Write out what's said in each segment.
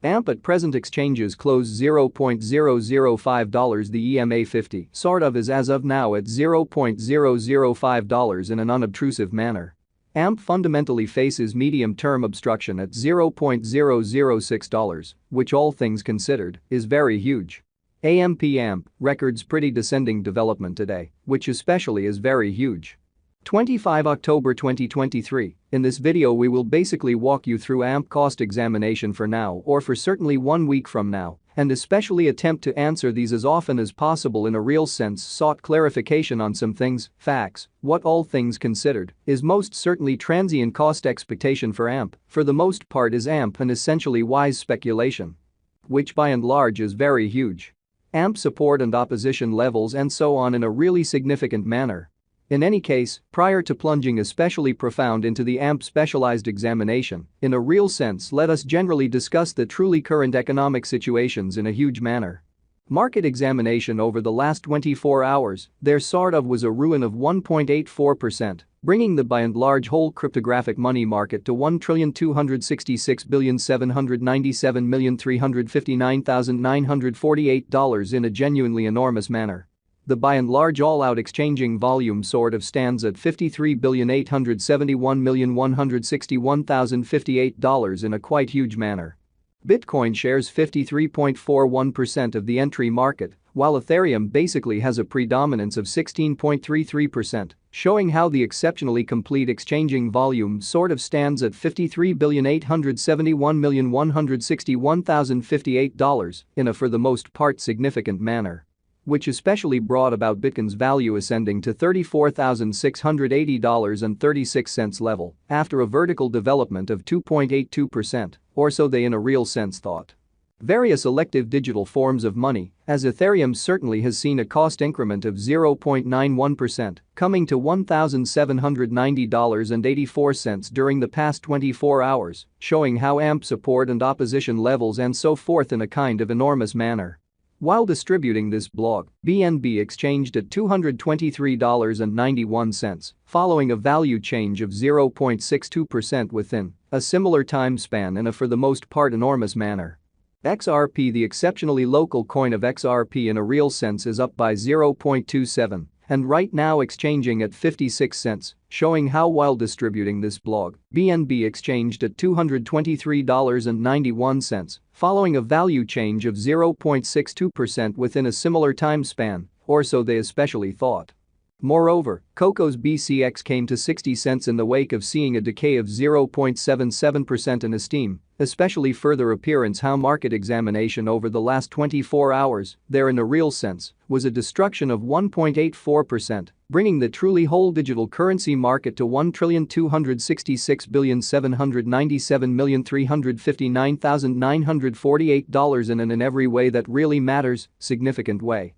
AMP at present exchanges close $0.005. The EMA 50 sort of is as of now at $0.005 in an unobtrusive manner. AMP fundamentally faces medium-term obstruction at $0.006, which all things considered is very huge. AMP records pretty descending development today, which especially is very huge. 25 October 2023. In this video we will basically walk you through AMP cost examination for now or for certainly 1 week from now, and especially attempt to answer these as often as possible in a real sense, sought clarification on some things, facts, what all things considered is most certainly transient cost expectation for AMP, for the most part is AMP an essentially wise speculation, which by and large is very huge. AMP support and opposition levels and so on in a really significant manner. In any case, prior to plunging especially profound into the AMP specialized examination, in a real sense let us generally discuss the truly current economic situations in a huge manner. Market examination over the last 24 hours, there sort of was a ruin of 1.84%, bringing the by and large whole cryptographic money market to $1,266,797,359,948 in a genuinely enormous manner. The by and large all-out exchanging volume sort of stands at $53,871,161,058 in a quite huge manner. Bitcoin shares 53.41% of the entry market, while Ethereum basically has a predominance of 16.33%, showing how the exceptionally complete exchanging volume sort of stands at $53,871,161,058 in a for the most part significant manner, which especially brought about Bitcoin's value ascending to $34,680.36 level after a vertical development of 2.82%, or so they in a real sense thought. Various elective digital forms of money, as Ethereum certainly has seen a cost increment of 0.91%, coming to $1,790.84 during the past 24 hours, showing how AMP support and opposition levels and so forth in a kind of enormous manner. While distributing this blog, BNB exchanged at $223.91, following a value change of 0.62% within a similar time span in a for the most part enormous manner. XRP, the exceptionally local coin of XRP in a real sense, is up by 0.27 and right now exchanging at 56 cents, showing how while distributing this blog, BNB exchanged at $223.91, following a value change of 0.62% within a similar time span, or so they especially thought. Moreover, Coco's BCX came to 60 cents in the wake of seeing a decay of 0.77% in esteem, especially further appearance how market examination over the last 24 hours, there in a real sense, was a destruction of 1.84%, bringing the truly whole digital currency market to $1,266,797,359,948 in an in every way that really matters, significant way.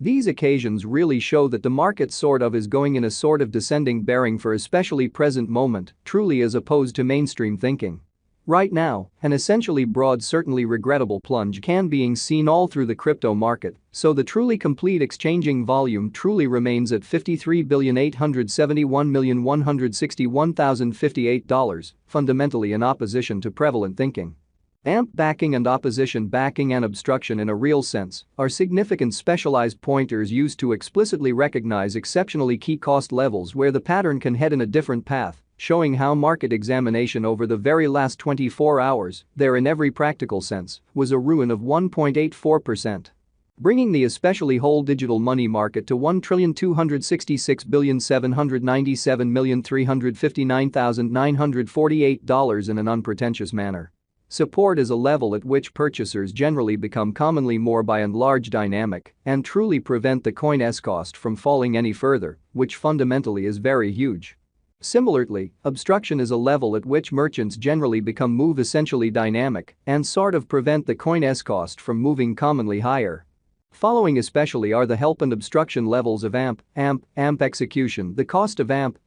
These occasions really show that the market sort of is going in a sort of descending bearing for especially present moment, truly as opposed to mainstream thinking. Right now, an essentially broad certainly regrettable plunge can being seen all through the crypto market, so the truly complete exchanging volume truly remains at $53,871,161,058, fundamentally in opposition to prevalent thinking. AMP backing and opposition backing and obstruction in a real sense are significant specialized pointers used to explicitly recognize exceptionally key cost levels where the pattern can head in a different path, showing how market examination over the very last 24 hours, there in every practical sense, was a ruin of 1.84%. Bringing the especially whole digital money market to $1,266,797,359,948 in an unpretentious manner. Support is a level at which purchasers generally become commonly more by and large dynamic and truly prevent the coin's cost from falling any further, which fundamentally is very huge. Similarly, obstruction is a level at which merchants generally become move essentially dynamic and sort of prevent the coin's cost from moving commonly higher. Following especially are the help and obstruction levels of AMP execution. The cost of AMP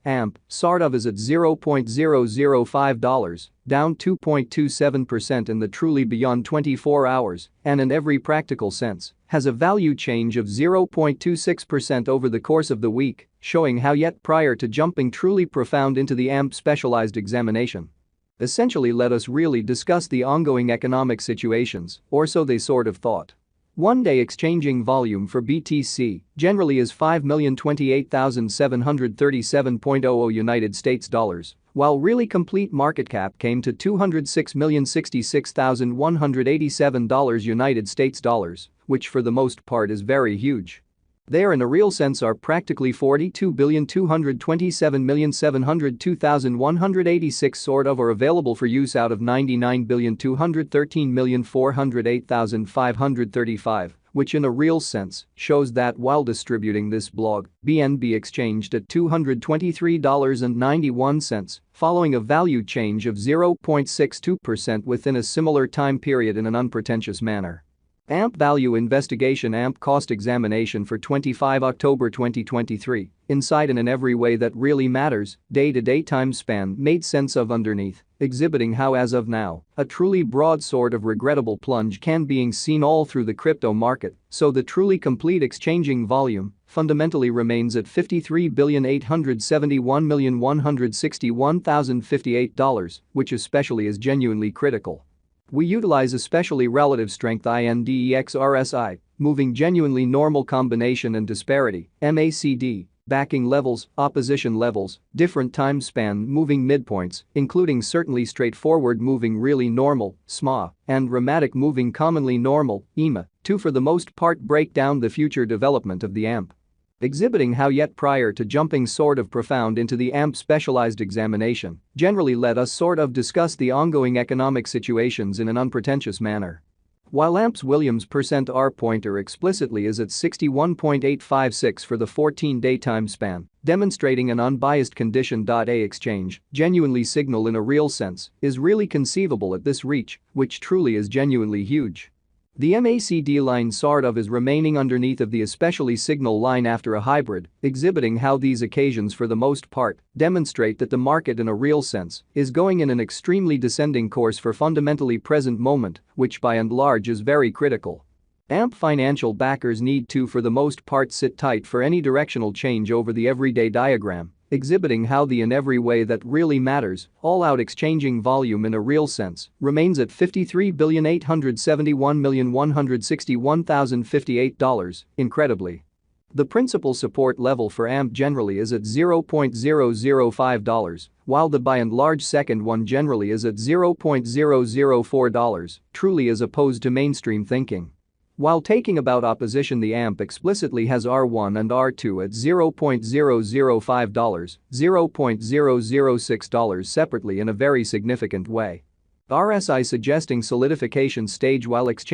sort of is at $0.005, down 2.27% in the truly beyond 24 hours, and in every practical sense, has a value change of 0.26% over the course of the week, showing how yet prior to jumping truly profound into the AMP specialized examination, Essentially let us really discuss the ongoing economic situations, or so they sort of thought. One-day exchanging volume for BTC generally is 5,028,737.00 United States dollars, while really complete market cap came to $206,066,187 United States dollars, which for the most part is very huge. There in a real sense are practically 42,227,702,186 sort of are available for use out of 99,213,408,535, which in a real sense shows that while distributing this blog, BNB exchanged at $223.91, following a value change of 0.62% within a similar time period in an unpretentious manner. AMP Value Investigation AMP Cost Examination for 25 October 2023, inside and in every way that really matters, day-to-day time span made sense of underneath, exhibiting how as of now, a truly broad sort of regrettable plunge can being seen all through the crypto market, so the truly complete exchanging volume fundamentally remains at $53,871,161,058, which especially is genuinely critical. We utilize especially relative strength index RSI, moving genuinely normal combination and disparity, MACD, backing levels, opposition levels, different time span moving midpoints, including certainly straightforward moving really normal, SMA, and dramatic moving commonly normal, EMA, to for the most part break down the future development of the AMP. Exhibiting how yet prior to jumping sort of profound into the AMP specialized examination, generally let us sort of discuss the ongoing economic situations in an unpretentious manner. While AMP's Williams %R pointer explicitly is at 61.856 for the 14-day time span, demonstrating an unbiased condition. A exchange, genuinely signal in a real sense, is really conceivable at this reach, which truly is genuinely huge. The MACD line sort of is remaining underneath of the especially signal line after a hybrid, exhibiting how these occasions for the most part demonstrate that the market in a real sense is going in an extremely descending course for fundamentally present moment, which by and large is very critical. AMP financial backers need to for the most part sit tight for any directional change over the everyday diagram, exhibiting how the in every way that really matters, all-out exchanging volume in a real sense remains at $53,871,161,058, incredibly. The principal support level for AMP generally is at $0.005, while the by and large second one generally is at $0.004, truly as opposed to mainstream thinking. While taking about opposition, the AMP explicitly has R1 and R2 at $0.005, $0.006 separately in a very significant way. RSI suggesting solidification stage while exchange